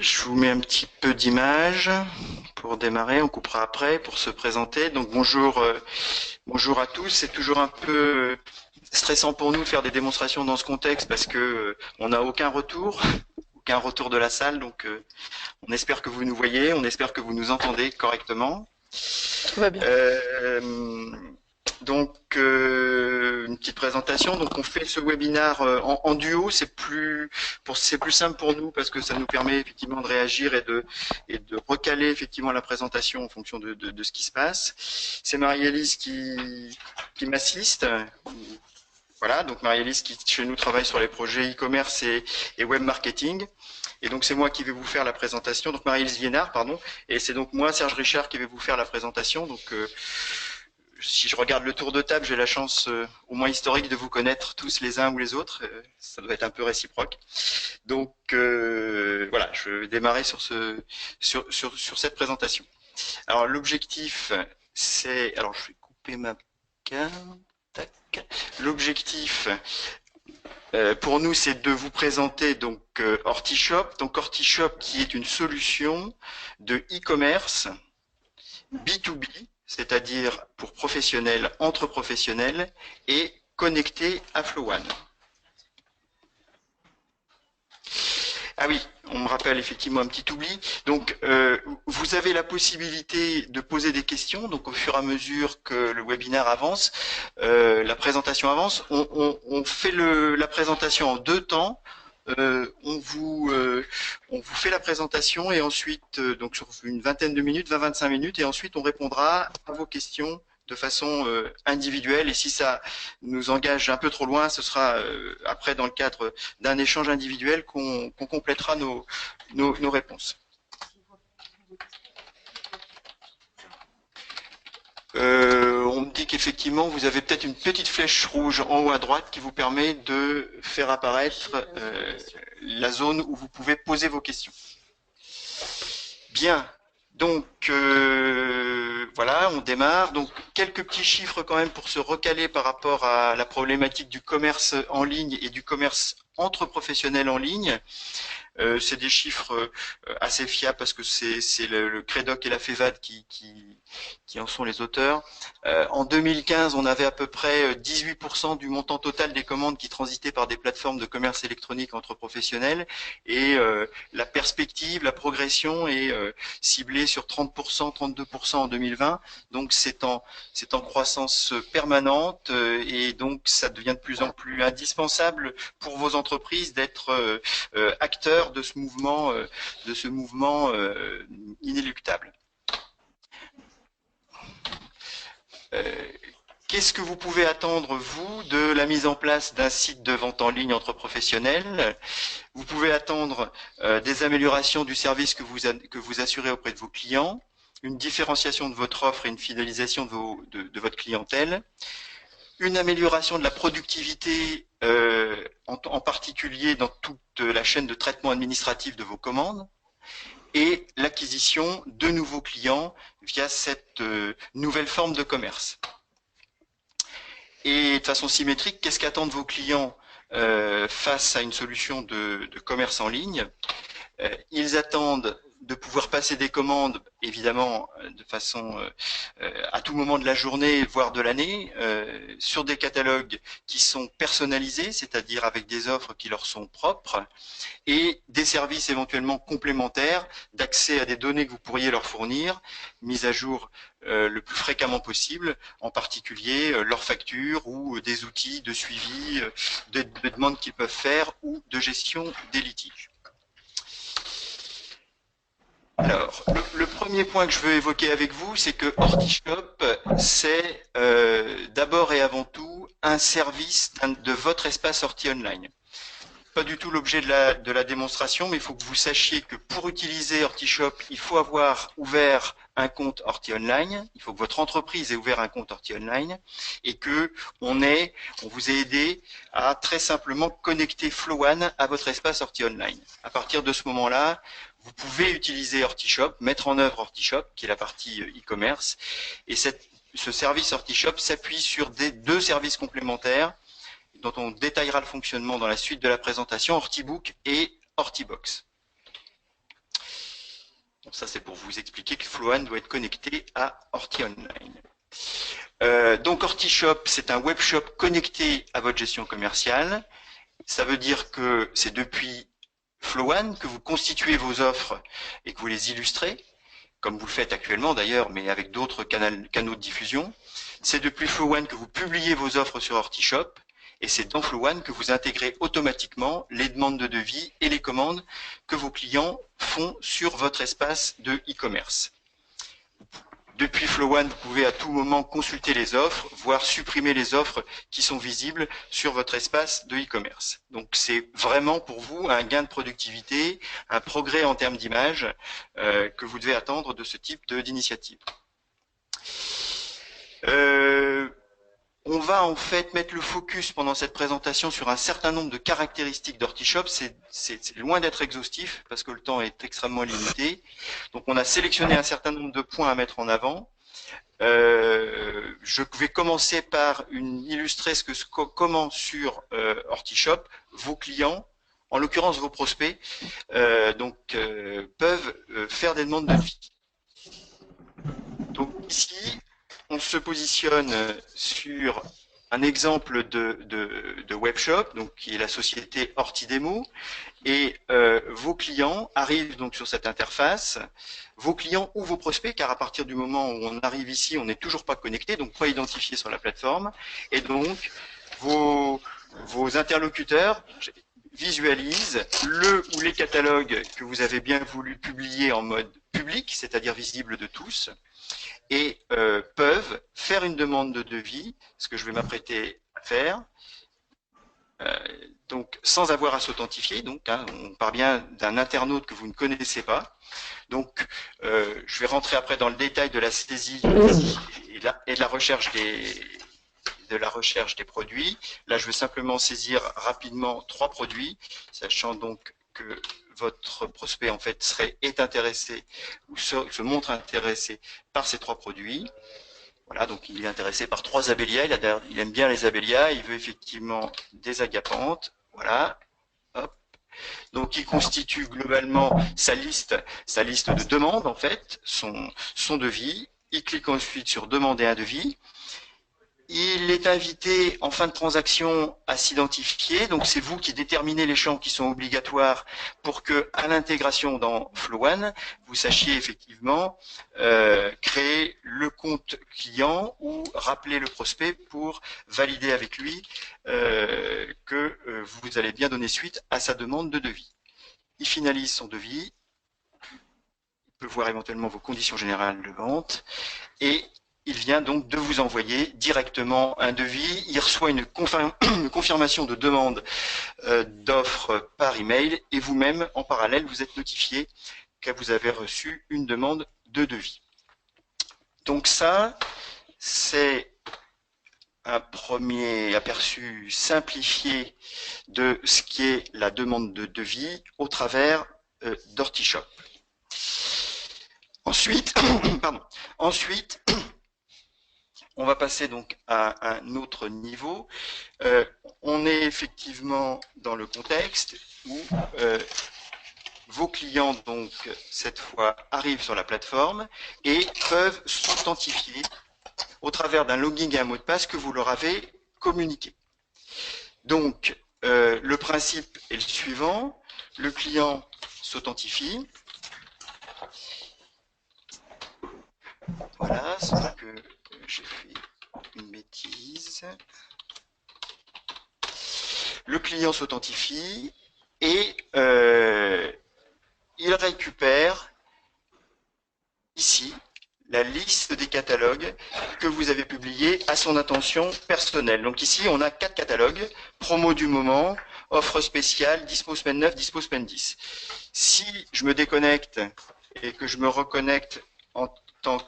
Je vous mets un petit peu d'image pour démarrer, on coupera après pour se présenter. Donc bonjour à tous. C'est toujours un peu stressant pour nous de faire des démonstrations dans ce contexte parce que on n'a aucun retour de la salle. Donc on espère que vous nous voyez, on espère que vous nous entendez correctement. Tout va bien. Une petite présentation. Donc on fait ce webinaire en duo. C'est plus simple pour nous parce que ça nous permet effectivement de réagir et de recaler effectivement la présentation en fonction de ce qui se passe. C'est Marie-Élise qui m'assiste. Voilà, donc Marie-Élise qui chez nous travaille sur les projets e-commerce et web marketing. Et donc c'est moi qui vais vous faire la présentation. Donc Marie-Élise Liénard, pardon. Et c'est donc moi, Serge Richard, qui vais vous faire la présentation. Donc si je regarde le tour de table, j'ai la chance au moins historique de vous connaître tous les uns ou les autres. Ça doit être un peu réciproque. Donc voilà, je vais démarrer sur cette présentation. Alors l'objectif, c'est... Alors je vais couper ma carte. L'objectif pour nous, c'est de vous présenter donc Hortishop. Donc Hortishop qui est une solution de e-commerce B2B, c'est-à-dire pour professionnels, entre professionnels, et connecté à Flow One. Ah oui, on me rappelle effectivement un petit oubli. Donc, vous avez la possibilité de poser des questions. Donc, au fur et à mesure que le webinaire avance, la présentation avance, on fait la présentation en deux temps. On vous fait la présentation et ensuite, donc sur une vingtaine de minutes, 20-25 minutes, et ensuite on répondra à vos questions de façon individuelle. Et si ça nous engage un peu trop loin, ce sera après dans le cadre d'un échange individuel qu'on complétera nos réponses. On me dit qu'effectivement, vous avez peut-être une petite flèche rouge en haut à droite qui vous permet de faire apparaître la zone où vous pouvez poser vos questions. Bien, donc voilà, on démarre. Donc quelques petits chiffres quand même pour se recaler par rapport à la problématique du commerce en ligne et du commerce entre professionnels en ligne. C'est des chiffres assez fiables parce que c'est le Credoc et la FEVAD qui en sont les auteurs. En 2015, on avait à peu près 18% du montant total des commandes qui transitaient par des plateformes de commerce électronique entre professionnels, et la perspective, la progression est ciblée sur 30%, 32% en 2020. Donc c'est en croissance permanente, et donc ça devient de plus en plus indispensable pour vos entreprises d'être acteurs de ce mouvement inéluctable. Qu'est-ce que vous pouvez attendre, vous, de la mise en place d'un site de vente en ligne entre professionnels? Vous pouvez attendre des améliorations du service que vous assurez auprès de vos clients, une différenciation de votre offre et une fidélisation de votre clientèle, une amélioration de la productivité, en particulier dans toute la chaîne de traitement administratif de vos commandes, et l'acquisition de nouveaux clients via cette nouvelle forme de commerce. Et de façon symétrique, qu'est-ce qu'attendent vos clients face à une solution de commerce en ligne? Ils attendent de pouvoir passer des commandes, évidemment, de façon à tout moment de la journée, voire de l'année, sur des catalogues qui sont personnalisés, c'est-à-dire avec des offres qui leur sont propres, et des services éventuellement complémentaires d'accès à des données que vous pourriez leur fournir, mises à jour le plus fréquemment possible, en particulier leurs factures ou des outils de suivi de demandes qu'ils peuvent faire ou de gestion des litiges. Alors, le premier point que je veux évoquer avec vous, c'est que Hortishop, c'est d'abord et avant tout un service de votre espace Horti Online. Pas du tout l'objet de la démonstration, mais il faut que vous sachiez que pour utiliser Hortishop, il faut avoir ouvert un compte Horti Online, il faut que votre entreprise ait ouvert un compte Horti Online, et que on vous a aidé à très simplement connecter Flow One à votre espace Horti Online. À partir de ce moment-là, vous pouvez utiliser Hortishop, mettre en œuvre Hortishop, qui est la partie e-commerce, et ce service Hortishop s'appuie sur deux services complémentaires dont on détaillera le fonctionnement dans la suite de la présentation, Hortibook et Hortibox. Bon, ça, c'est pour vous expliquer que Flow One doit être connecté à Horti Online. Donc HortiShop, c'est un webshop connecté à votre gestion commerciale. Ça veut dire que c'est depuis Flow One que vous constituez vos offres et que vous les illustrez, comme vous le faites actuellement d'ailleurs, mais avec d'autres canaux de diffusion. C'est depuis Flow One que vous publiez vos offres sur HortiShop, et c'est dans Flow One que vous intégrez automatiquement les demandes de devis et les commandes que vos clients font sur votre espace de e-commerce. Depuis Flow One, vous pouvez à tout moment consulter les offres, voire supprimer les offres qui sont visibles sur votre espace de e-commerce. Donc c'est vraiment pour vous un gain de productivité, un progrès en termes d'image que vous devez attendre de ce type d'initiative. On va en fait mettre le focus pendant cette présentation sur un certain nombre de caractéristiques d'HortiShop. C'est loin d'être exhaustif parce que le temps est extrêmement limité. Donc on a sélectionné un certain nombre de points à mettre en avant. Je vais commencer par illustrer comment sur HortiShop, vos clients, en l'occurrence vos prospects, peuvent faire des demandes de devis. Donc ici, on se positionne sur un exemple de webshop, donc qui est la société HortiDemo, et vos clients arrivent donc sur cette interface, vos clients ou vos prospects, car à partir du moment où on arrive ici, on n'est toujours pas connecté, donc pas identifié sur la plateforme, et donc vos interlocuteurs visualisent le ou les catalogues que vous avez bien voulu publier en mode public, c'est-à-dire visible de tous, et peuvent faire une demande de devis, ce que je vais m'apprêter à faire, donc sans avoir à s'authentifier. Donc on part bien d'un internaute que vous ne connaissez pas. Donc je vais rentrer après dans le détail de la saisie et de la recherche des produits. Là, je vais simplement saisir rapidement 3 produits, sachant donc que votre prospect en fait est intéressé ou se montre intéressé par ces 3 produits. Voilà, donc il est intéressé par 3 abélias, il aime bien les abélias, il veut effectivement des agapantes. Voilà. Hop. Donc il constitue globalement sa liste de demandes en fait, son devis. Il clique ensuite sur demander un devis. Il est invité en fin de transaction à s'identifier, donc c'est vous qui déterminez les champs qui sont obligatoires pour que, à l'intégration dans Flow One, vous sachiez effectivement créer le compte client ou rappeler le prospect pour valider avec lui que vous allez bien donner suite à sa demande de devis. Il finalise son devis, il peut voir éventuellement vos conditions générales de vente et il vient donc de vous envoyer directement un devis. Il reçoit une confirmation de demande d'offre par email et vous-même, en parallèle, vous êtes notifié que vous avez reçu une demande de devis. Donc ça, c'est un premier aperçu simplifié de ce qui est la demande de devis au travers d'HortiShop. Ensuite, on va passer donc à un autre niveau. On est effectivement dans le contexte où vos clients, donc cette fois, arrivent sur la plateforme et peuvent s'authentifier au travers d'un login et un mot de passe que vous leur avez communiqué. Donc, le principe est le suivant. Le client s'authentifie. Voilà, c'est que j'ai fait une bêtise. Le client s'authentifie et il récupère ici la liste des catalogues que vous avez publiés à son intention personnelle. Donc ici, on a 4 catalogues, promo du moment, offre spéciale, dispo semaine 9, dispo semaine 10. Si je me déconnecte et que je me reconnecte en tant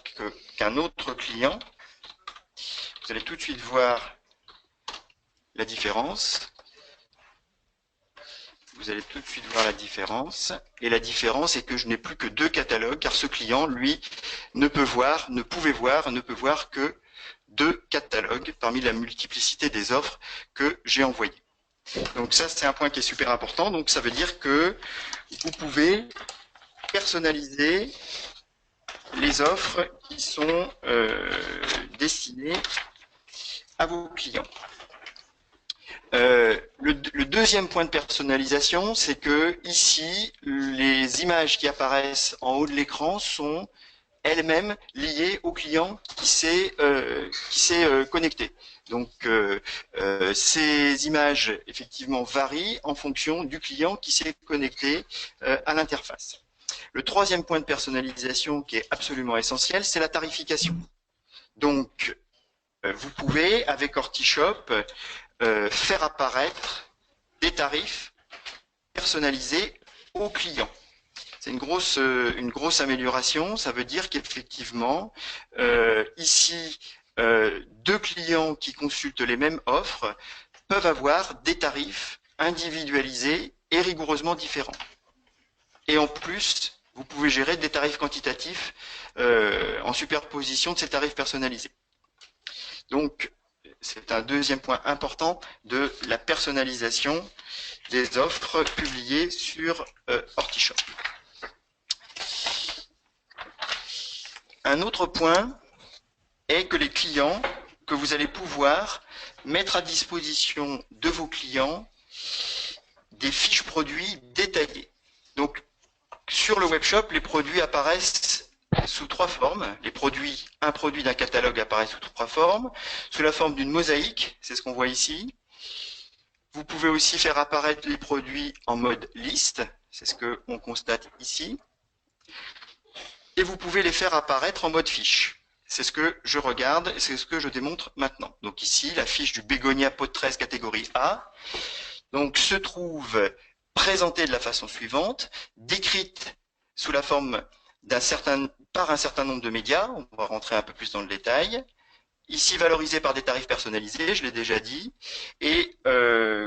qu'un autre client, vous allez tout de suite voir la différence. Vous allez tout de suite voir la différence. Et la différence est que je n'ai plus que 2 catalogues, car ce client, lui, ne peut voir que 2 catalogues parmi la multiplicité des offres que j'ai envoyées. Donc ça, c'est un point qui est super important. Donc ça veut dire que vous pouvez personnaliser les offres qui sont destinées à vos clients. Le deuxième point de personnalisation, c'est que ici, les images qui apparaissent en haut de l'écran sont elles-mêmes liées au client qui s'est connecté. Donc, ces images, effectivement, varient en fonction du client qui s'est connecté à l'interface. Le troisième point de personnalisation qui est absolument essentiel, c'est la tarification. Donc, vous pouvez, avec Hortishop, faire apparaître des tarifs personnalisés aux clients. C'est une grosse amélioration. Ça veut dire qu'effectivement, ici, deux clients qui consultent les mêmes offres peuvent avoir des tarifs individualisés et rigoureusement différents. Et en plus, vous pouvez gérer des tarifs quantitatifs en superposition de ces tarifs personnalisés. Donc, c'est un deuxième point important de la personnalisation des offres publiées sur Hortishop. Un autre point est que les clients, que vous allez pouvoir mettre à disposition de vos clients des fiches produits détaillées. Donc, sur le webshop, les produits apparaissent sous trois formes. Un produit d'un catalogue apparaît sous trois formes. Sous la forme d'une mosaïque, c'est ce qu'on voit ici. Vous pouvez aussi faire apparaître les produits en mode liste, c'est ce qu'on constate ici. Et vous pouvez les faire apparaître en mode fiche. C'est ce que je regarde et c'est ce que je démontre maintenant. Donc ici, la fiche du bégonia pot de 13 catégorie A. Donc se trouve présentée de la façon suivante, décrite sous la forme par un certain nombre de médias. On va rentrer un peu plus dans le détail. Ici valorisée par des tarifs personnalisés, je l'ai déjà dit, et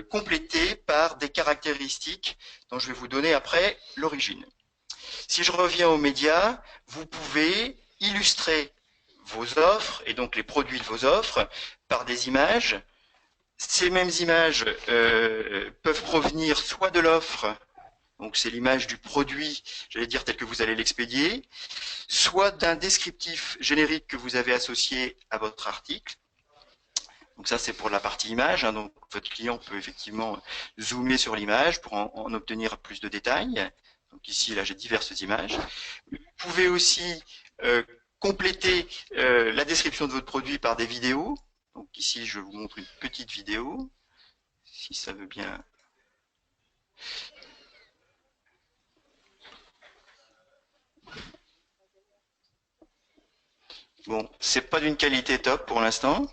complétée par des caractéristiques dont je vais vous donner après l'origine. Si je reviens aux médias, vous pouvez illustrer vos offres et donc les produits de vos offres par des images. Ces mêmes images peuvent provenir soit de l'offre, donc c'est l'image du produit, j'allais dire tel que vous allez l'expédier, soit d'un descriptif générique que vous avez associé à votre article. Donc ça c'est pour la partie image, hein, donc votre client peut effectivement zoomer sur l'image pour en obtenir plus de détails. Donc ici là j'ai diverses images. Vous pouvez aussi compléter la description de votre produit par des vidéos. Donc ici je vous montre une petite vidéo, si ça veut bien. Bon, c'est pas d'une qualité top pour l'instant.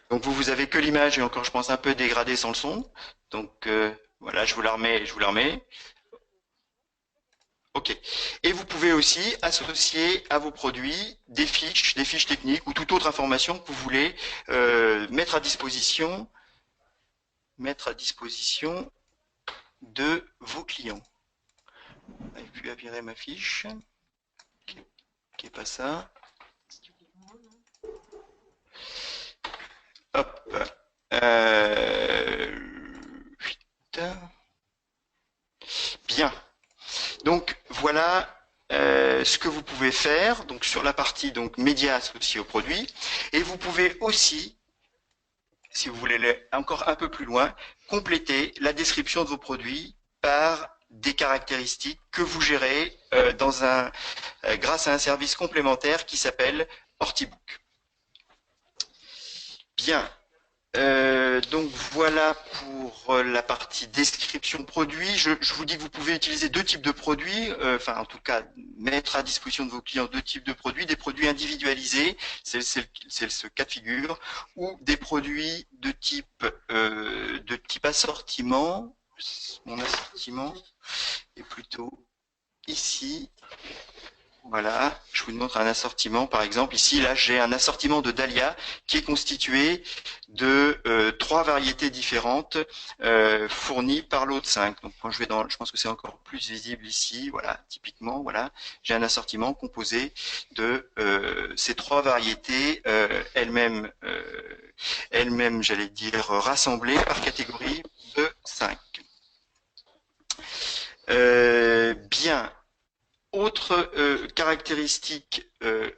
Donc vous avez que l'image et encore je pense un peu dégradée sans le son. Donc voilà, je vous la remets. Ok. Et vous pouvez aussi associer à vos produits des fiches techniques ou toute autre information que vous voulez mettre à disposition de vos clients. Je vais plus à virer ma fiche. Qui est pas ça. Hop. Bien. Donc voilà ce que vous pouvez faire donc sur la partie donc médias associés au produit. Et vous pouvez aussi, si vous voulez aller encore un peu plus loin, compléter la description de vos produits par des caractéristiques que vous gérez grâce à un service complémentaire qui s'appelle Hortibook. Bien. Donc voilà pour la partie description produit. Je vous dis que vous pouvez utiliser deux types de produits, enfin en tout cas mettre à disposition de vos clients deux types de produits, des produits individualisés, c'est ce cas de figure, ou des produits de type assortiment. Mon assortiment est plutôt ici. Voilà, je vous montre un assortiment par exemple. Ici, là, j'ai un assortiment de dahlia qui est constitué de 3 variétés différentes fournies par lot de 5. Donc quand je vais je pense que c'est encore plus visible ici. Voilà, typiquement, voilà, j'ai un assortiment composé de ces 3 variétés elles-mêmes, j'allais dire rassemblées par catégorie de 5. Bien. Autre caractéristique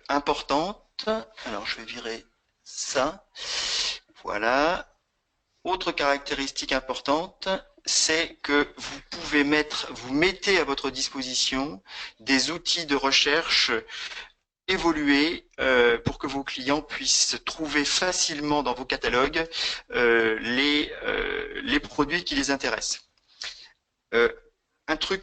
importante, alors je vais virer ça, voilà. Autre caractéristique importante, c'est que vous mettez à votre disposition des outils de recherche évoluer pour que vos clients puissent trouver facilement dans vos catalogues les produits qui les intéressent. Euh, un truc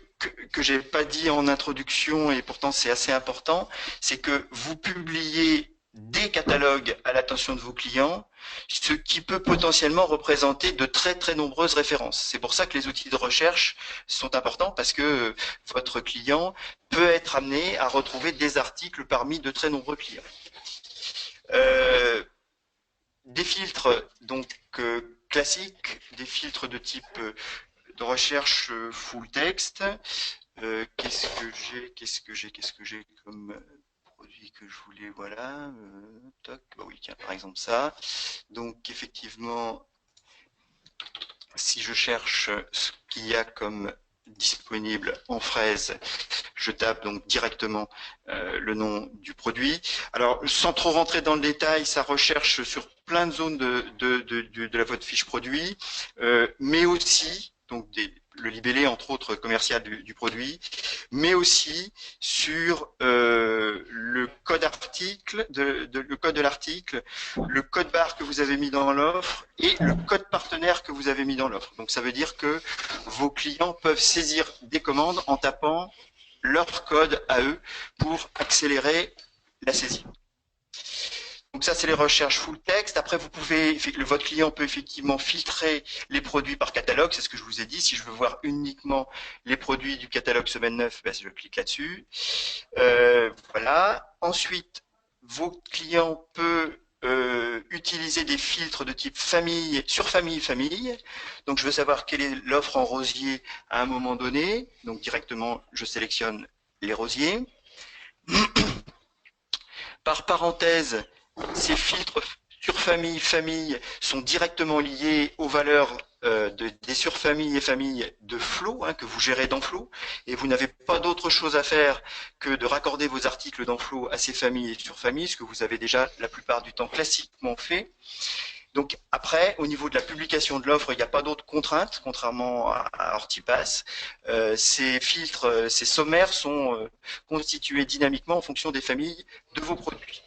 que j'ai pas dit en introduction et pourtant c'est assez important, c'est que vous publiez des catalogues à l'attention de vos clients, ce qui peut potentiellement représenter de très très nombreuses références. C'est pour ça que les outils de recherche sont importants parce que votre client peut être amené à retrouver des articles parmi de très nombreux clients. Euh, des filtres donc classiques, des filtres de type de recherche full text. Qu'est-ce que j'ai comme produit que je voulais, voilà. Toc, bah oui, tiens, par exemple ça. Donc effectivement, si je cherche ce qu'il y a comme disponible en fraise, je tape donc directement le nom du produit. Alors, sans trop rentrer dans le détail, ça recherche sur plein de zones de votre fiche produit, mais aussi donc le libellé entre autres commercial du produit, mais aussi sur le code article, le code de l'article, le code barre que vous avez mis dans l'offre et le code partenaire que vous avez mis dans l'offre. Donc ça veut dire que vos clients peuvent saisir des commandes en tapant leur code à eux pour accélérer la saisie. Donc ça, c'est les recherches full text. Après, votre client peut effectivement filtrer les produits par catalogue. C'est ce que je vous ai dit. Si je veux voir uniquement les produits du catalogue semaine 9, ben, je clique là-dessus. Voilà. Ensuite, votre client peut utiliser des filtres de type famille sur famille. Donc, je veux savoir quelle est l'offre en rosier à un moment donné. Donc, directement, je sélectionne les rosiers. Par parenthèse, ces filtres sur famille sont directement liés aux valeurs des surfamilles et familles de Flow, que vous gérez dans Flow, et vous n'avez pas d'autre chose à faire que de raccorder vos articles dans Flow à ces familles et surfamilles, ce que vous avez déjà la plupart du temps classiquement fait. Donc après, au niveau de la publication de l'offre, il n'y a pas d'autres contraintes, contrairement à Hortipass. Ces filtres, ces sommaires sont constitués dynamiquement en fonction des familles de vos produits.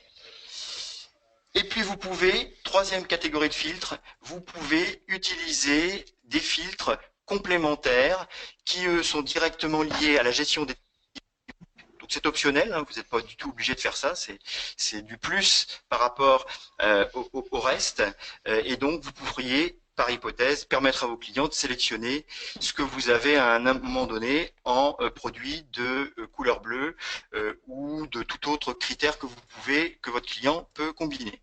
Et puis vous pouvez, troisième catégorie de filtres, vous pouvez utiliser des filtres complémentaires qui, eux, sont directement liés à la gestion des... Donc c'est optionnel, vous n'êtes pas du tout obligé de faire ça, c'est du plus par rapport au reste. Et donc vous pourriez, par hypothèse, permettre à vos clients de sélectionner ce que vous avez à un moment donné en produit de couleur bleue ou de tout autre critère que votre client peut combiner.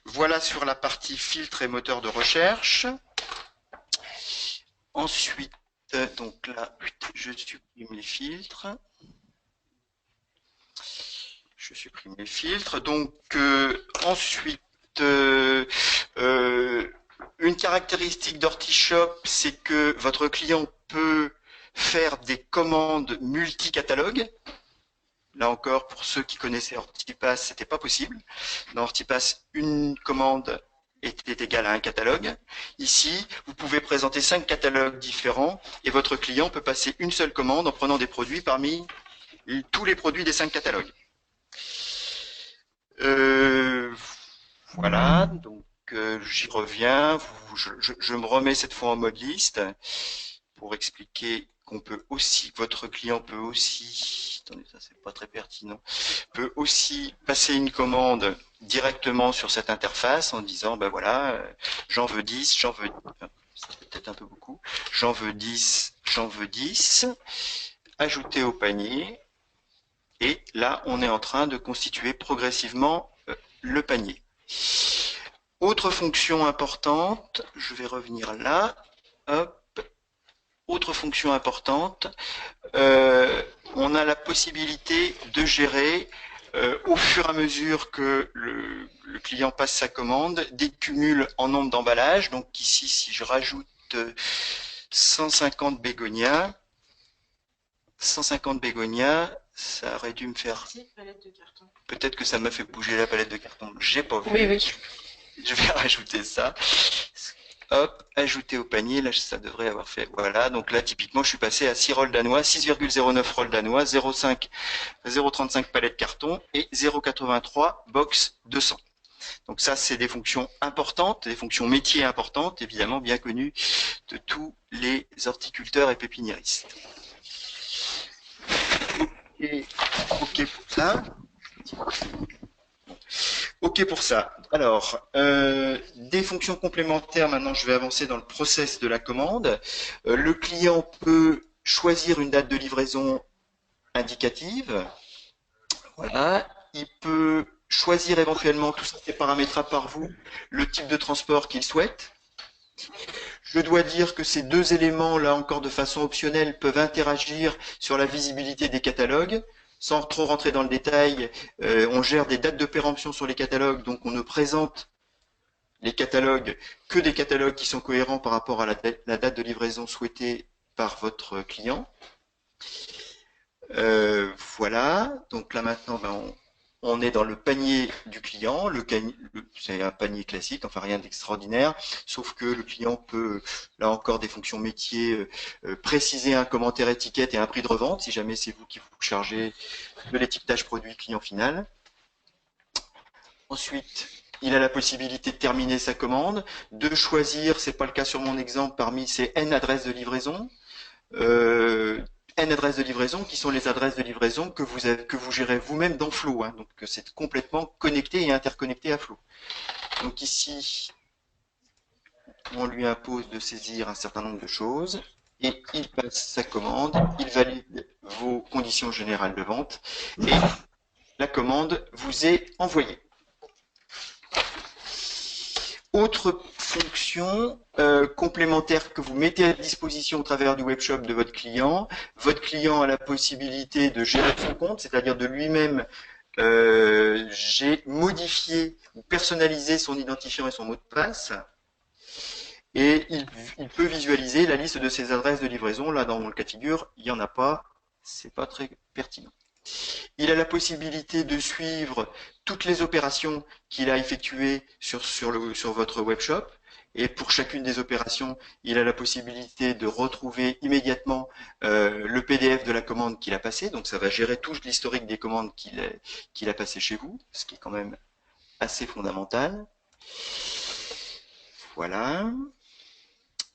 Voilà sur la partie filtre et moteur de recherche. Ensuite, donc là, je supprime les filtres. Je supprime les filtres. Donc ensuite, une caractéristique d'Hortishop, c'est que votre client peut faire des commandes multi-catalogues. Là encore, pour ceux qui connaissaient Hortipass, c'était pas possible. Dans Hortipass, une commande était égale à un catalogue. Ici, vous pouvez présenter 5 catalogues différents et votre client peut passer une seule commande en prenant des produits parmi tous les produits des 5 catalogues. Voilà, donc j'y reviens. Je me remets cette fois en mode liste pour expliquer qu'on peut aussi, votre client peut aussi, attendez, ça c'est pas très pertinent, peut aussi passer une commande directement sur cette interface en disant, ben voilà, j'en veux 10, j'en veux, c'est peut-être un peu beaucoup, j'en veux 10, ajouter au panier, et là on est en train de constituer progressivement le panier. Autre fonction importante, je vais revenir là, hop. Autre fonction importante, on a la possibilité de gérer au fur et à mesure que le client passe sa commande, des cumuls en nombre d'emballages. Donc ici, si je rajoute 150 bégonias. 150 bégonias, ça aurait dû me faire... Peut-être que ça m'a fait bouger la palette de carton. J'ai pas vu. Oui, oui. Je vais rajouter ça. Hop, ajouter au panier. Là, ça devrait avoir fait. Voilà. Donc là, typiquement, je suis passé à 6 rôles danois, 6,09 rôles danois, 0,35 palettes de carton et 0,83 box 200. Donc ça, c'est des fonctions importantes, des fonctions métiers importantes, évidemment bien connues de tous les horticulteurs et pépiniéristes. Et OK pour ça. OK pour ça. Alors, des fonctions complémentaires, maintenant je vais avancer dans le process de la commande. Le client peut choisir une date de livraison indicative. Voilà. Il peut choisir éventuellement, tout ça c'est paramétrable par vous, le type de transport qu'il souhaite. Je dois dire que ces deux éléments, là encore de façon optionnelle, peuvent interagir sur la visibilité des catalogues. Sans trop rentrer dans le détail, on gère des dates de péremption sur les catalogues, donc on ne présente les catalogues que des catalogues qui sont cohérents par rapport à la date de livraison souhaitée par votre client. Voilà, donc là maintenant, on est dans le panier du client. C'est un panier classique, enfin rien d'extraordinaire, sauf que le client peut, là encore des fonctions métiers, préciser un commentaire étiquette et un prix de revente, si jamais c'est vous qui vous chargez de l'étiquetage produit client final. Ensuite, il a la possibilité de terminer sa commande, de choisir, c'est pas le cas sur mon exemple, parmi ces N adresses de livraison. N adresses de livraison qui sont les adresses de livraison que vous gérez vous-même dans Flow. Hein. Donc c'est complètement connecté et interconnecté à Flow. Donc ici, on lui impose de saisir un certain nombre de choses et il passe sa commande, il valide vos conditions générales de vente et la commande vous est envoyée. Autre fonction complémentaire que vous mettez à disposition au travers du webshop de votre client a la possibilité de gérer son compte, c'est-à-dire de lui-même modifier ou personnaliser son identifiant et son mot de passe. Et il peut visualiser la liste de ses adresses de livraison. Là, dans le cas de figure, il n'y en a pas. C'est pas très pertinent. Il a la possibilité de suivre toutes les opérations qu'il a effectuées sur votre webshop. Et pour chacune des opérations, il a la possibilité de retrouver immédiatement le PDF de la commande qu'il a passée. Donc ça va gérer tout l'historique des commandes qu'il a passées chez vous, ce qui est quand même assez fondamental. Voilà.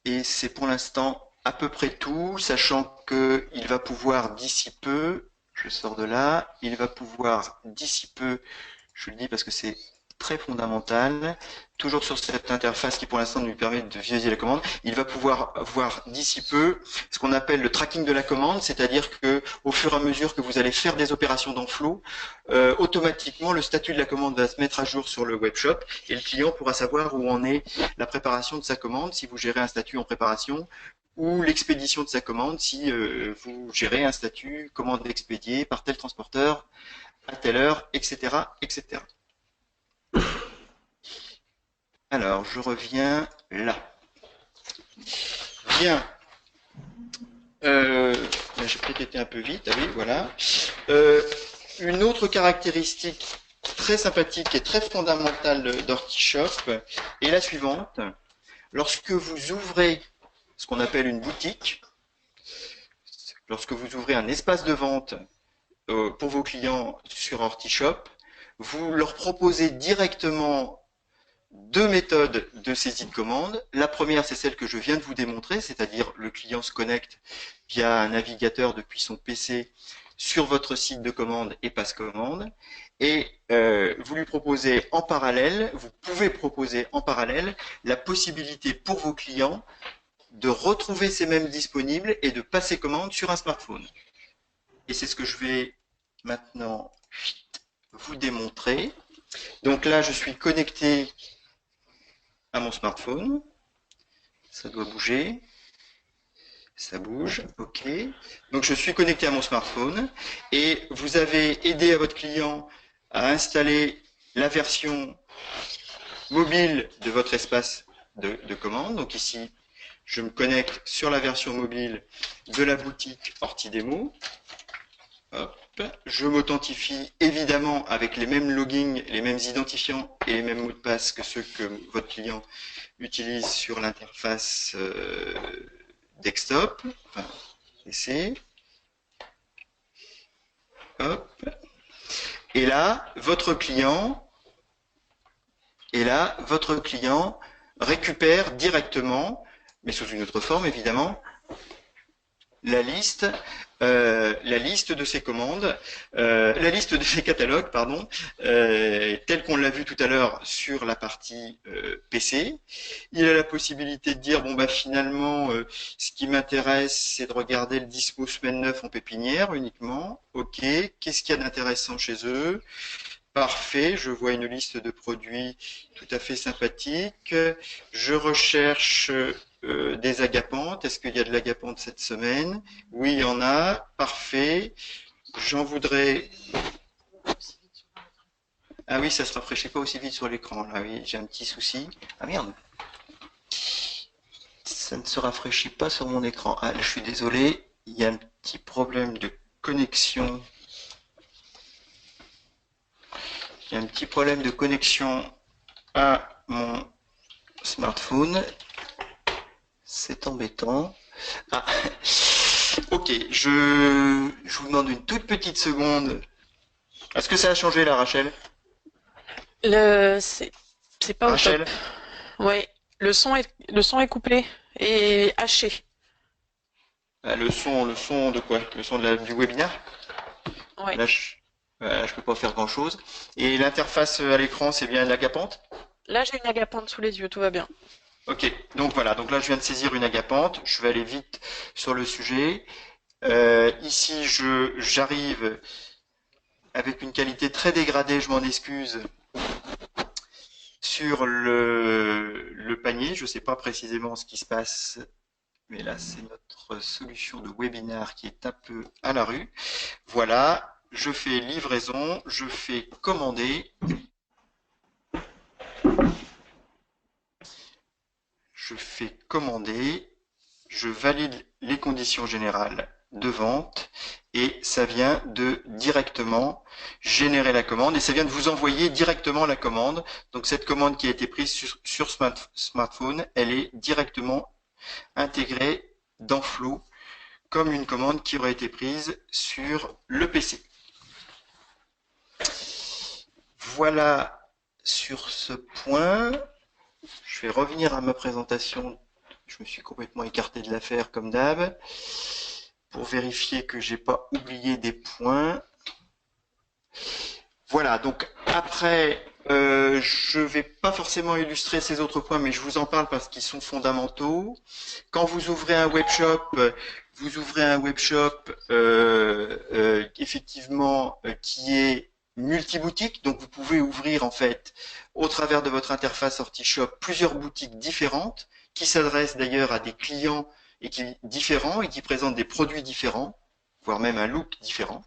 Et c'est pour l'instant à peu près tout, sachant qu'il va pouvoir d'ici peu, je sors de là, il va pouvoir d'ici peu, je le dis parce que c'est très fondamental, toujours sur cette interface qui pour l'instant lui permet de visualiser la commande, il va pouvoir voir d'ici peu ce qu'on appelle le tracking de la commande, c'est-à-dire que au fur et à mesure que vous allez faire des opérations dans Flow, automatiquement le statut de la commande va se mettre à jour sur le webshop et le client pourra savoir où en est la préparation de sa commande, si vous gérez un statut en préparation, ou l'expédition de sa commande, si vous gérez un statut commande expédiée par tel transporteur à telle heure, etc., etc. Alors, je reviens là. Bien. J'ai peut-être été un peu vite. Ah oui, voilà. Une autre caractéristique très sympathique et très fondamentale d'Hortishop est la suivante. Lorsque vous ouvrez ce qu'on appelle une boutique, lorsque vous ouvrez un espace de vente pour vos clients sur Hortishop, vous leur proposez directement deux méthodes de saisie de commande. La première, c'est celle que je viens de vous démontrer, c'est-à-dire le client se connecte via un navigateur depuis son PC sur votre site de commande et passe commande. Et vous lui proposez en parallèle, vous pouvez proposer en parallèle la possibilité pour vos clients de retrouver ces mêmes disponibles et de passer commande sur un smartphone. Et c'est ce que je vais maintenant vous démontrer. Donc là, je suis connecté à mon smartphone. Ça doit bouger. Ça bouge, ok. Donc je suis connecté à mon smartphone et vous avez aidé à votre client à installer la version mobile de votre espace de commande. Donc ici, je me connecte sur la version mobile de la boutique Ortidemo. Hop. Je m'authentifie évidemment avec les mêmes logins, les mêmes identifiants et les mêmes mots de passe que ceux que votre client utilise sur l'interface desktop, enfin PC. Hop. Et là, votre client récupère directement, mais sous une autre forme évidemment, la liste de ses commandes, la liste de ses catalogues, pardon, tel qu'on l'a vu tout à l'heure sur la partie PC. Il a la possibilité de dire bon bah finalement ce qui m'intéresse c'est de regarder le dispo semaine 9 en pépinière uniquement. Ok, qu'est-ce qu'il y a d'intéressant chez eux? Parfait, je vois une liste de produits tout à fait sympathique. Je recherche des agapantes. Est-ce qu'il y a de l'agapante cette semaine? Oui, il y en a. Parfait. J'en voudrais... Ah oui, ça se rafraîchit pas aussi vite sur l'écran. Là, oui, j'ai un petit souci. Ah merde. Ça ne se rafraîchit pas sur mon écran. Ah, je suis désolé. Il y a un petit problème de connexion. Il y a un petit problème de connexion à mon smartphone. C'est embêtant. Ah, ok, je vous demande une toute petite seconde. Est-ce que ça a changé là, Rachel? C'est pas au top. Rachel? Ouais, le son est coupé et haché. Le son de quoi? Le son du webinaire? Ouais. Là, je peux pas faire grand-chose. Et l'interface à l'écran, c'est bien l'agapante? Là, j'ai une agapante sous les yeux, tout va bien. Ok, donc voilà, donc là je viens de saisir une agapante, je vais aller vite sur le sujet. Ici, j'arrive avec une qualité très dégradée, je m'en excuse, sur le panier. Je ne sais pas précisément ce qui se passe, mais là c'est notre solution de webinar qui est un peu à la rue. Voilà, je fais livraison, je fais commander. Je fais commander, je valide les conditions générales de vente et ça vient de directement générer la commande et ça vient de vous envoyer directement la commande. Donc cette commande qui a été prise sur smartphone, elle est directement intégrée dans Flow comme une commande qui aurait été prise sur le PC. Voilà sur ce point. Je vais revenir à ma présentation. Je me suis complètement écarté de l'affaire comme d'hab pour vérifier que j'ai pas oublié des points. Voilà, donc après, je vais pas forcément illustrer ces autres points, mais je vous en parle parce qu'ils sont fondamentaux. Quand vous ouvrez un webshop, effectivement qui est multiboutique, donc vous pouvez ouvrir en fait au travers de votre interface Ortishop plusieurs boutiques différentes qui s'adressent d'ailleurs à des clients différents et qui présentent des produits différents, voire même un look différent.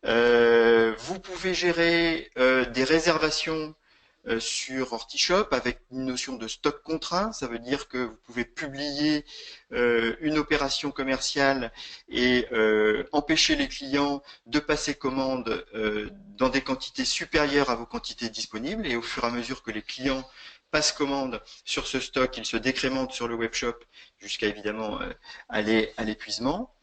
Vous pouvez gérer des réservations sur Ortishop avec une notion de stock contraint. Ça veut dire que vous pouvez publier une opération commerciale et empêcher les clients de passer commande dans des quantités supérieures à vos quantités disponibles. Et au fur et à mesure que les clients passent commande sur ce stock, ils se décrémentent sur le webshop jusqu'à évidemment aller à l'épuisement.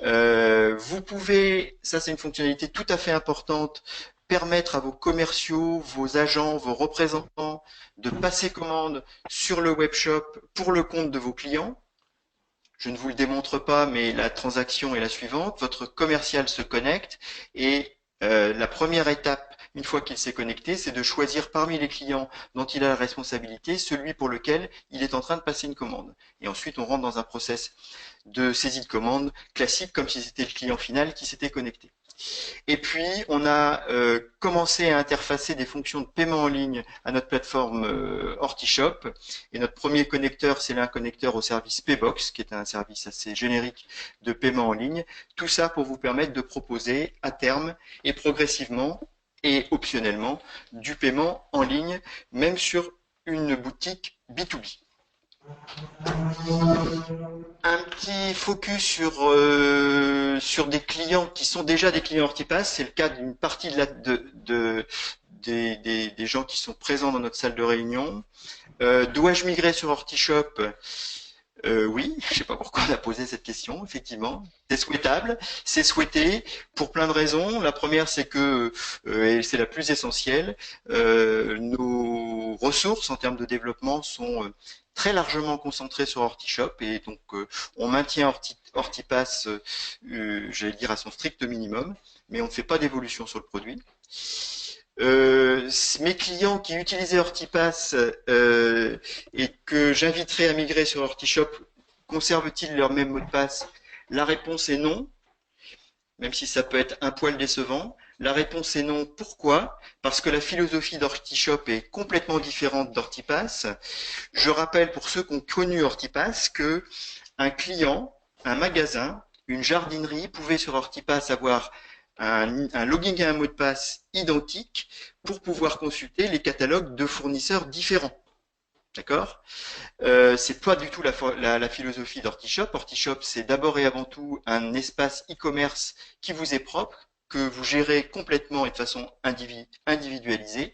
Vous pouvez, ça c'est une fonctionnalité tout à fait importante, permettre à vos commerciaux, vos agents, vos représentants de passer commande sur le webshop pour le compte de vos clients. Je ne vous le démontre pas, mais la transaction est la suivante. Votre commercial se connecte et la première étape, une fois qu'il s'est connecté, c'est de choisir parmi les clients dont il a la responsabilité, celui pour lequel il est en train de passer une commande. Et ensuite, on rentre dans un process de saisie de commande classique, comme si c'était le client final qui s'était connecté. Et puis, on a commencé à interfacer des fonctions de paiement en ligne à notre plateforme Ortishop. Et notre premier connecteur, c'est un connecteur au service Paybox, qui est un service assez générique de paiement en ligne. Tout ça pour vous permettre de proposer à terme et progressivement et optionnellement du paiement en ligne, même sur une boutique B2B. Un petit focus sur des clients qui sont déjà des clients Hortipass. C'est le cas d'une partie des gens qui sont présents dans notre salle de réunion. Dois-je migrer sur Hortishop? Oui, je ne sais pas pourquoi on a posé cette question, effectivement. C'est souhaitable, c'est souhaité pour plein de raisons. La première, c'est que, et c'est la plus essentielle, nos ressources en termes de développement sont très largement concentrées sur Hortishop et donc on maintient Hortipass, j'allais dire, à son strict minimum, mais on ne fait pas d'évolution sur le produit. Mes clients qui utilisaient Hortipass et que j'inviterais à migrer sur Hortishop, conservent-ils leur même mot de passe? La réponse est non, même si ça peut être un poil décevant. La réponse est non. Pourquoi? Parce que la philosophie d'Hortishop est complètement différente d'Hortipass. Je rappelle pour ceux qui ont connu Hortipass que un client, un magasin, une jardinerie pouvait sur Hortipass avoir un login et un mot de passe identique pour pouvoir consulter les catalogues de fournisseurs différents. D'accord? C'est pas du tout la philosophie d'Hortishop. Hortishop, c'est d'abord et avant tout un espace e-commerce qui vous est propre, que vous gérez complètement et de façon individualisée.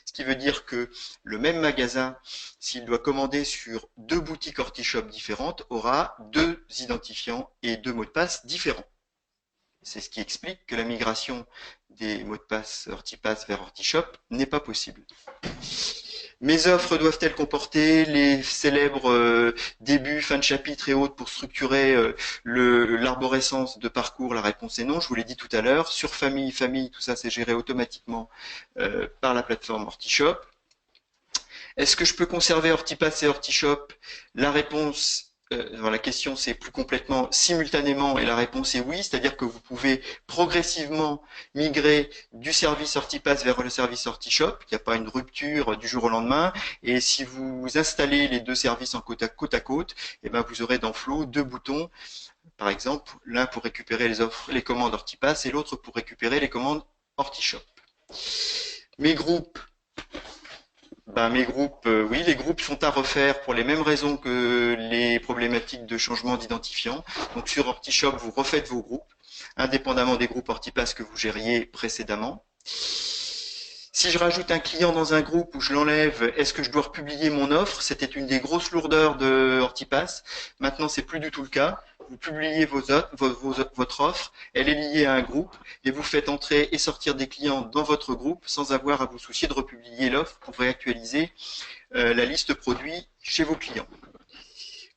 Ce qui veut dire que le même magasin, s'il doit commander sur deux boutiques Hortishop différentes, aura deux identifiants et deux mots de passe différents. C'est ce qui explique que la migration des mots de passe Hortipass vers Hortishop n'est pas possible. Mes offres doivent-elles comporter les célèbres débuts, fin de chapitre et autres pour structurer l'arborescence de parcours? La réponse est non, je vous l'ai dit tout à l'heure. Sur famille, tout ça c'est géré automatiquement par la plateforme Hortishop. Est-ce que je peux conserver Hortipass et Hortishop? La réponse la question c'est plus complètement simultanément et la réponse est oui, c'est-à-dire que vous pouvez progressivement migrer du service Hortipass vers le service Hortishop, il n'y a pas une rupture du jour au lendemain, et si vous installez les deux services en côte à côte, et ben vous aurez dans Flow deux boutons, par exemple, l'un pour récupérer les commandes Hortipass et l'autre pour récupérer les commandes Hortishop. Mes groupes, oui, les groupes sont à refaire pour les mêmes raisons que les problématiques de changement d'identifiant. Donc sur Hortishop, vous refaites vos groupes, indépendamment des groupes Hortipass que vous gériez précédemment. Si je rajoute un client dans un groupe ou je l'enlève, est-ce que je dois republier mon offre? C'était une des grosses lourdeurs de Hortipass. Maintenant, c'est plus du tout le cas. Vous publiez votre offre, elle est liée à un groupe et vous faites entrer et sortir des clients dans votre groupe sans avoir à vous soucier de republier l'offre pour réactualiser la liste produits chez vos clients.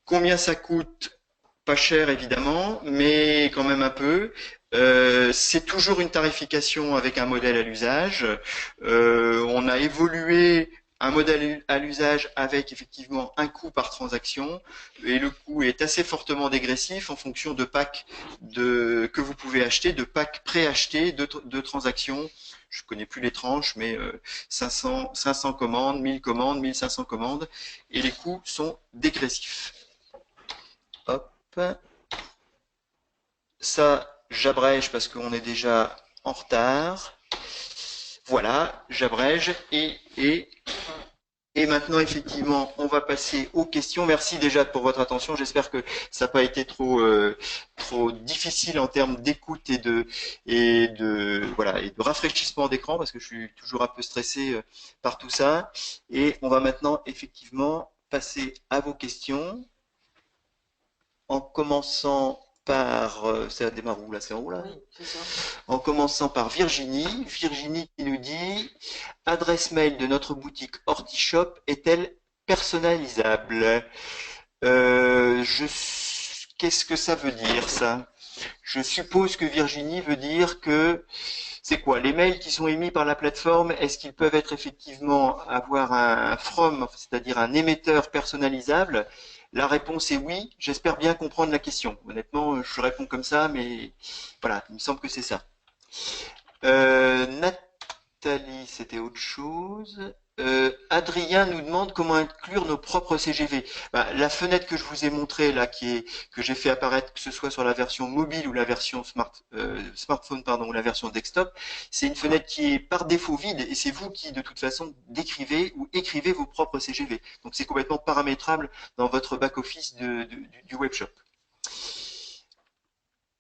Combien ça coûte? Pas cher évidemment, mais quand même un peu. C'est toujours une tarification avec un modèle à l'usage. On a évolué un modèle à l'usage avec effectivement un coût par transaction et le coût est assez fortement dégressif en fonction de packs que vous pouvez acheter, de packs préachetés de transactions. Je connais plus les tranches, mais 500 commandes, 1000 commandes, 1500 commandes et les coûts sont dégressifs. Hop. Ça, j'abrège parce qu'on est déjà en retard. Voilà, j'abrège et maintenant, effectivement, on va passer aux questions. Merci déjà pour votre attention. J'espère que ça n'a pas été trop difficile en termes d'écoute et de rafraîchissement d'écran parce que je suis toujours un peu stressé par tout ça. Et on va maintenant effectivement passer à vos questions en commençant par, ça démarre où là? C'est en haut là? Oui, c'est ça. En commençant par Virginie. Virginie qui nous dit adresse mail de notre boutique Hortishop est-elle personnalisable? Qu'est-ce que ça veut dire ça? Je suppose que Virginie veut dire que c'est quoi? Les mails qui sont émis par la plateforme, est-ce qu'ils peuvent être effectivement avoir un from, c'est-à-dire un émetteur personnalisable? La réponse est oui. J'espère bien comprendre la question. Honnêtement, je réponds comme ça, mais voilà, il me semble que c'est ça. Nathalie, c'était autre chose. Adrien nous demande comment inclure nos propres CGV. Ben, la fenêtre que je vous ai montrée là, que j'ai fait apparaître, que ce soit sur la version mobile ou la version smartphone, pardon, ou la version desktop, c'est une fenêtre qui est par défaut vide et c'est vous qui de toute façon décrivez ou écrivez vos propres CGV. Donc c'est complètement paramétrable dans votre back office du webshop.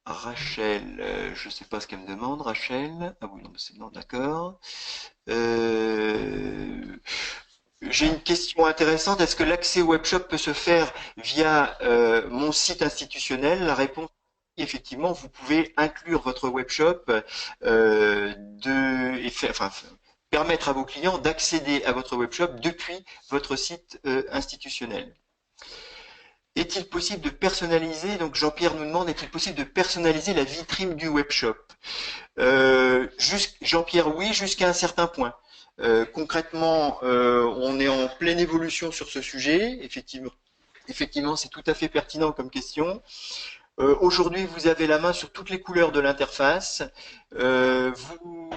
Rachel, je ne sais pas ce qu'elle me demande, Rachel. Ah oui, non, c'est non, d'accord. J'ai une question intéressante. Est-ce que l'accès au webshop peut se faire via mon site institutionnel? La réponse est effectivement, vous pouvez inclure votre webshop permettre à vos clients d'accéder à votre webshop depuis votre site institutionnel. Est-il possible de personnaliser, donc Jean-Pierre nous demande, est-il possible de personnaliser la vitrine du webshop? Jean-Pierre, oui, jusqu'à un certain point. Concrètement, on est en pleine évolution sur ce sujet. Effectivement, c'est tout à fait pertinent comme question. Aujourd'hui, vous avez la main sur toutes les couleurs de l'interface. Vous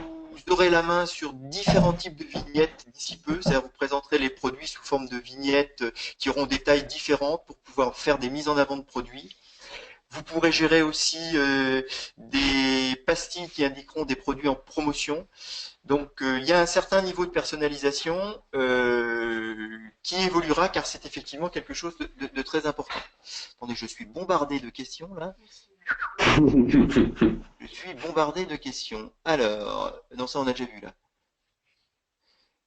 aurez la main sur différents types de vignettes d'ici peu. C'est-à-dire vous présenterez les produits sous forme de vignettes qui auront des tailles différentes pour pouvoir faire des mises en avant de produits. Vous pourrez gérer aussi des pastilles qui indiqueront des produits en promotion. Donc il y a un certain niveau de personnalisation qui évoluera car c'est effectivement quelque chose de très important. Attendez, je suis bombardé de questions là. Je suis bombardé de questions. Alors, non ça on a déjà vu là.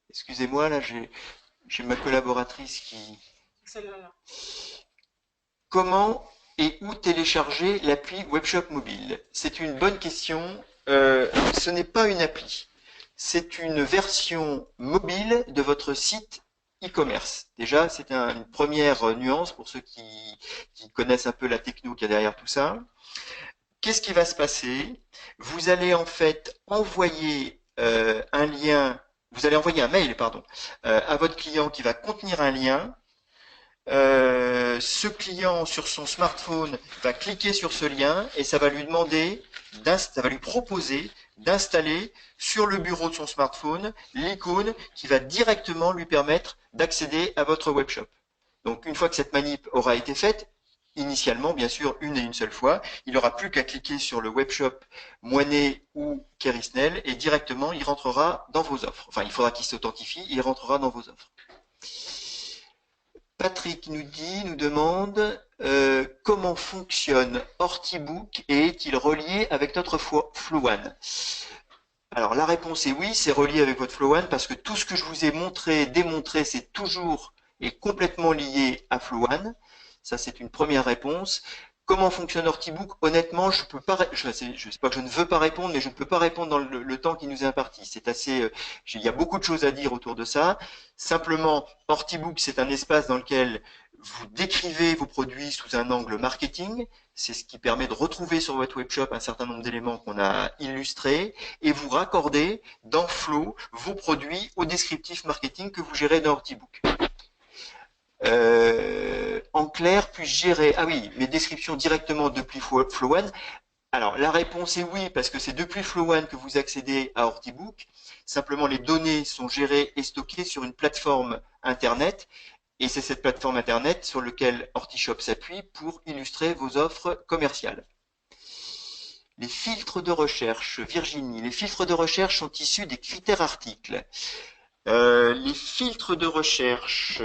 Excusez-moi, là j'ai ma collaboratrice qui... Comment et où télécharger l'appli Webshop Mobile? C'est une bonne question. Ce n'est pas une appli. C'est une version mobile de votre site e-commerce. Déjà, c'est une première nuance pour ceux qui connaissent un peu la techno qu'il y a derrière tout ça. Qu'est-ce qui va se passer? Vous allez en fait envoyer un lien, vous allez envoyer un mail, pardon, à votre client qui va contenir un lien. Ce client sur son smartphone va cliquer sur ce lien et ça va lui demander, ça va lui proposer d'installer sur le bureau de son smartphone l'icône qui va directement lui permettre d'accéder à votre webshop. Donc une fois que cette manip aura été faite, initialement bien sûr une et une seule fois, il n'aura plus qu'à cliquer sur le webshop Moinet ou Kerisnel et directement il rentrera dans vos offres. Enfin il faudra qu'il s'authentifie, il rentrera dans vos offres. Patrick nous demande comment fonctionne Hortibook et est-il relié avec notre Flow One? Alors la réponse est oui, c'est relié avec votre Flow One parce que tout ce que je vous ai démontré, c'est toujours et complètement lié à Flow One. Ça, c'est une première réponse. Comment fonctionne Hortibook? Honnêtement, je peux pas, je sais pas que je ne veux pas répondre, mais je ne peux pas répondre dans le temps qui nous est imparti. C'est assez, il y a beaucoup de choses à dire autour de ça. Simplement, Hortibook, c'est un espace dans lequel vous décrivez vos produits sous un angle marketing. C'est ce qui permet de retrouver sur votre webshop un certain nombre d'éléments qu'on a illustrés et vous raccordez dans Flow vos produits au descriptif marketing que vous gérez dans Hortibook. En clair, puis-je gérer mes descriptions directement depuis Flow One? Alors, la réponse est oui, parce que c'est depuis Flow One que vous accédez à Hortibook. Simplement, les données sont gérées et stockées sur une plateforme Internet, et c'est cette plateforme Internet sur laquelle Hortishop s'appuie pour illustrer vos offres commerciales. Les filtres de recherche, Virginie, les filtres de recherche sont issus des critères articles. Les filtres de recherche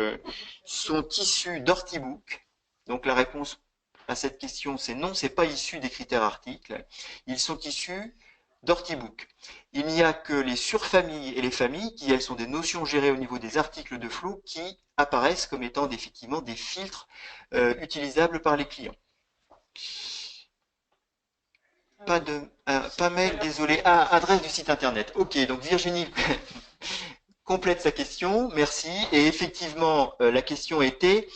sont issus d'Hortibook. Donc la réponse à cette question, c'est non, c'est pas issu des critères articles. Ils sont issus d'Hortibook. Il n'y a que les surfamilles et les familles qui, elles, sont des notions gérées au niveau des articles de Flow qui apparaissent comme étant effectivement des filtres utilisables par les clients. Pas mail, désolé. Adresse du site internet. Ok, donc Virginie complète sa question, merci. Et effectivement, la question était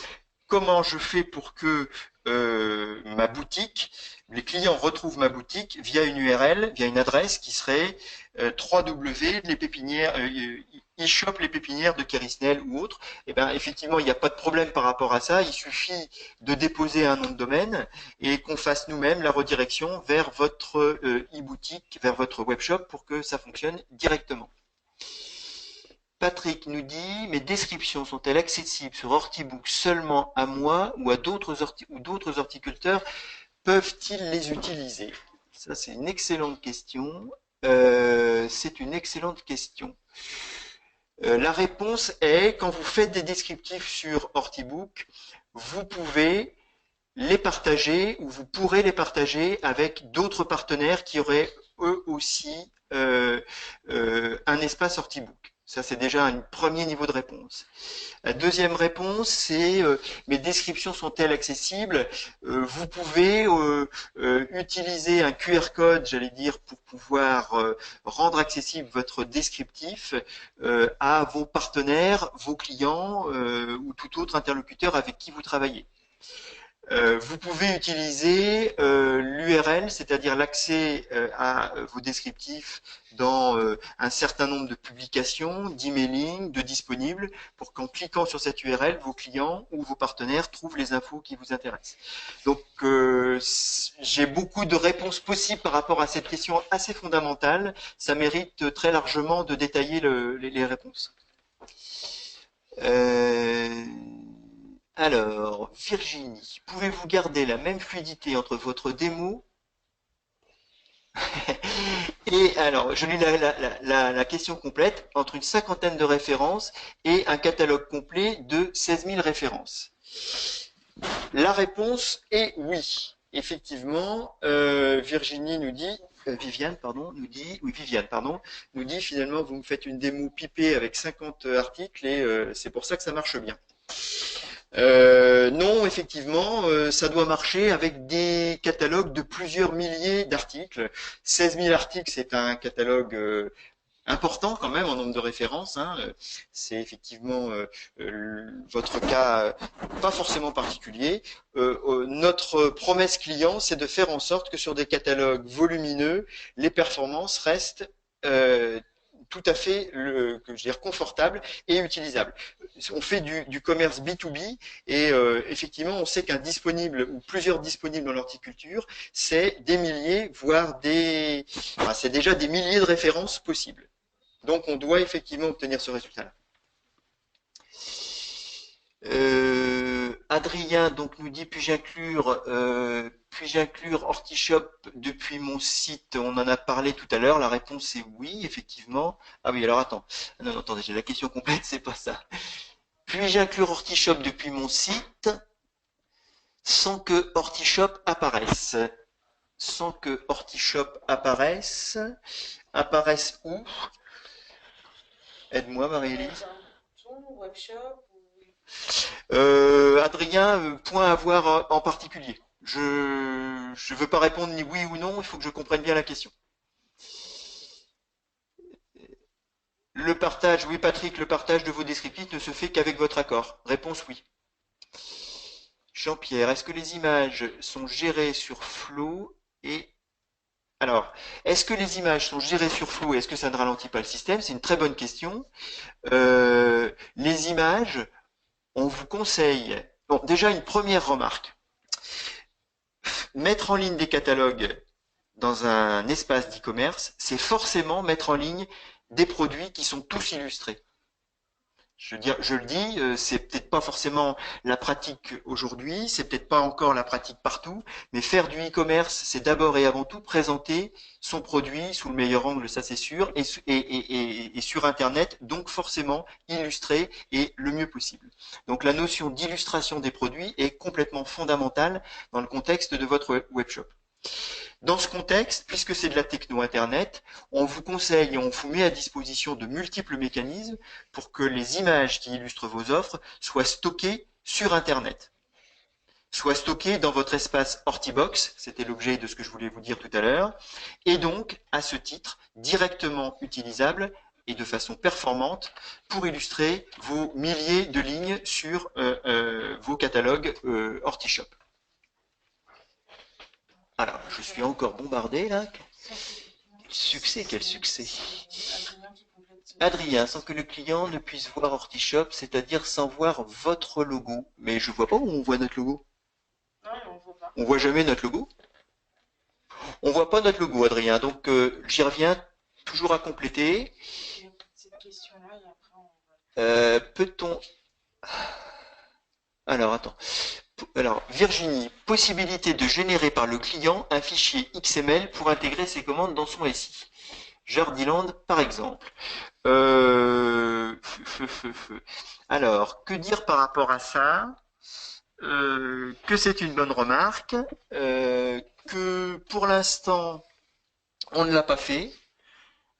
comment je fais pour que ma boutique, les clients retrouvent ma boutique via une URL, via une adresse qui serait e-shop les pépinières de Kerisnel ou autre. Et bien effectivement, il n'y a pas de problème par rapport à ça. Il suffit de déposer un nom de domaine et qu'on fasse nous-mêmes la redirection vers votre e-boutique, vers votre webshop pour que ça fonctionne directement. Patrick nous dit, mes descriptions sont-elles accessibles sur Hortibook seulement à moi ou à d'autres horticulteurs peuvent-ils les utiliser? Ça, c'est une excellente question. C'est une excellente question. La réponse est, quand vous faites des descriptifs sur Hortibook, vous pouvez les partager ou vous pourrez les partager avec d'autres partenaires qui auraient eux aussi un espace Hortibook. Ça, c'est déjà un premier niveau de réponse. La deuxième réponse, c'est mes descriptions sont-elles accessibles? Vous pouvez utiliser un QR code, j'allais dire, pour pouvoir rendre accessible votre descriptif à vos partenaires, vos clients ou tout autre interlocuteur avec qui vous travaillez. Vous pouvez utiliser l'URL, c'est-à-dire l'accès à vos descriptifs dans un certain nombre de publications, d'emailing, de disponibles, pour qu'en cliquant sur cette URL, vos clients ou vos partenaires trouvent les infos qui vous intéressent. Donc, j'ai beaucoup de réponses possibles par rapport à cette question assez fondamentale. Ça mérite très largement de détailler les réponses. Alors, Virginie, pouvez-vous garder la même fluidité entre votre démo et alors, je lis la question complète, entre une cinquantaine de références et un catalogue complet de 16 000 références? La réponse est oui. Effectivement, Virginie nous dit, Viviane, pardon, nous dit finalement vous me faites une démo pipée avec 50 articles et c'est pour ça que ça marche bien. Non, effectivement, ça doit marcher avec des catalogues de plusieurs milliers d'articles. 16 000 articles, c'est un catalogue important quand même en nombre de références. Hein. C'est effectivement votre cas pas forcément particulier. Notre promesse client, c'est de faire en sorte que sur des catalogues volumineux, les performances restent tout à fait confortable et utilisable. On fait du commerce B2B et effectivement, on sait qu'un disponible ou plusieurs disponibles dans l'horticulture, c'est des milliers, voire c'est déjà des milliers de références possibles. Donc, on doit effectivement obtenir ce résultat-là. Adrien donc nous dit puis-je inclure Hortishop depuis mon site? On en a parlé tout à l'heure. La réponse est oui, effectivement. Ah oui, alors attends. Non, attendez, j'ai la question complète, c'est pas ça. Puis-je inclure Hortishop depuis mon site sans que Hortishop apparaisse? Sans que Hortishop apparaisse. Apparaisse où? Aide-moi, Marie-Élise. Adrien, point à voir en particulier. Je ne veux pas répondre ni oui ou non, il faut que je comprenne bien la question. Le partage, oui Patrick, le partage de vos descriptifs ne se fait qu'avec votre accord. Réponse oui. Jean-Pierre, est-ce que les images sont gérées sur Flow et... Alors, est-ce que les images sont gérées sur Flow et est-ce que ça ne ralentit pas le système? C'est une très bonne question. Les images, on vous conseille... Bon, déjà une première remarque. Mettre en ligne des catalogues dans un espace d'e-commerce, c'est forcément mettre en ligne des produits qui sont tous illustrés. Je le dis, c'est peut-être pas forcément la pratique aujourd'hui, c'est peut-être pas encore la pratique partout, mais faire du e-commerce, c'est d'abord et avant tout présenter son produit sous le meilleur angle, ça c'est sûr, et sur Internet, donc forcément illustré et le mieux possible. Donc la notion d'illustration des produits est complètement fondamentale dans le contexte de votre webshop. Dans ce contexte, puisque c'est de la techno Internet, on vous conseille et on vous met à disposition de multiples mécanismes pour que les images qui illustrent vos offres soient stockées sur Internet, soient stockées dans votre espace Hortibox, c'était l'objet de ce que je voulais vous dire tout à l'heure, et donc, à ce titre, directement utilisables et de façon performante pour illustrer vos milliers de lignes sur vos catalogues Hortishop. Alors, je suis encore bombardé là. Quel succès. Adrien, sans que le client ne puisse voir Hortishop, c'est-à-dire sans voir votre logo. Mais je vois pas où on voit notre logo. Non, on voit pas. On voit jamais notre logo. On voit pas notre logo, Adrien. Donc, j'y reviens toujours à compléter. Cette question-là, et après on... Peut-on... Alors, attends. Alors, Virginie, possibilité de générer par le client un fichier XML pour intégrer ses commandes dans son SI. Jardiland, par exemple. Alors, que dire par rapport à ça? Que c'est une bonne remarque, que pour l'instant, on ne l'a pas fait.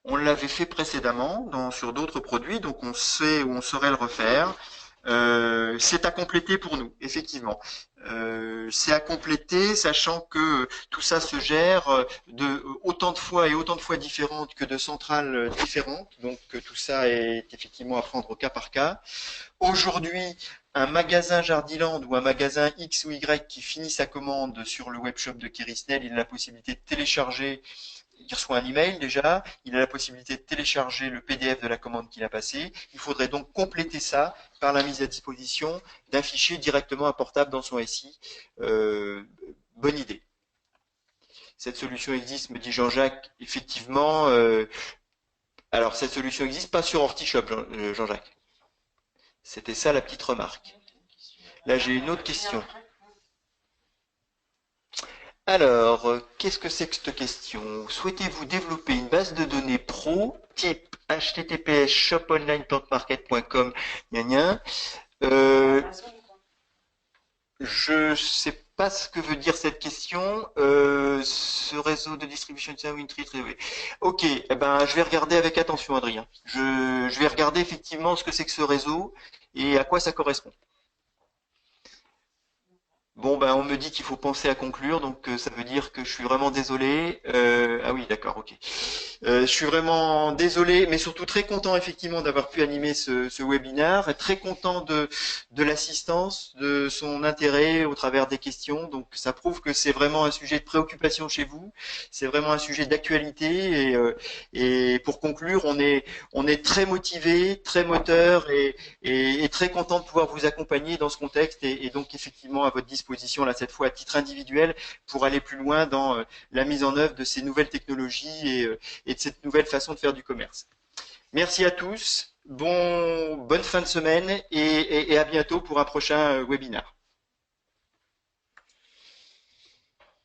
On l'avait fait précédemment sur d'autres produits, donc on sait où on saurait le refaire. C'est à compléter pour nous, effectivement. C'est à compléter, sachant que tout ça se gère de autant de fois et autant de fois différentes que de centrales différentes. Donc tout ça est effectivement à prendre au cas par cas. Aujourd'hui, un magasin Jardiland ou un magasin X ou Y qui finit sa commande sur le webshop de Kerisnel, il a la possibilité de télécharger. Il reçoit un email déjà, il a la possibilité de télécharger le PDF de la commande qu'il a passée. Il faudrait donc compléter ça par la mise à disposition d'un fichier directement importable dans son SI. Bonne idée. Cette solution existe, me dit Jean-Jacques. Effectivement, alors cette solution existe pas sur Hortishop, Jean-Jacques. C'était ça la petite remarque. Là, j'ai une autre question. Alors, qu'est-ce que c'est que cette question? Souhaitez-vous développer une base de données pro type https shoponline.market.com je sais pas ce que veut dire cette question. Ce réseau de distribution de Wintree, ok, eh ben, je vais regarder avec attention, Adrien. Je vais regarder effectivement ce que c'est que ce réseau et à quoi ça correspond. Bon, ben, on me dit qu'il faut penser à conclure, donc ça veut dire que je suis vraiment désolé. Ah oui, d'accord, ok. Je suis vraiment désolé, mais surtout très content effectivement d'avoir pu animer ce webinaire, très content de l'assistance, de son intérêt au travers des questions. Donc ça prouve que c'est vraiment un sujet de préoccupation chez vous, c'est vraiment un sujet d'actualité. Et pour conclure, on est très motivé, très moteur et très content de pouvoir vous accompagner dans ce contexte et donc effectivement à votre disposition là cette fois à titre individuel pour aller plus loin dans la mise en œuvre de ces nouvelles technologies et de cette nouvelle façon de faire du commerce. Merci à tous, bonne fin de semaine et à bientôt pour un prochain webinaire.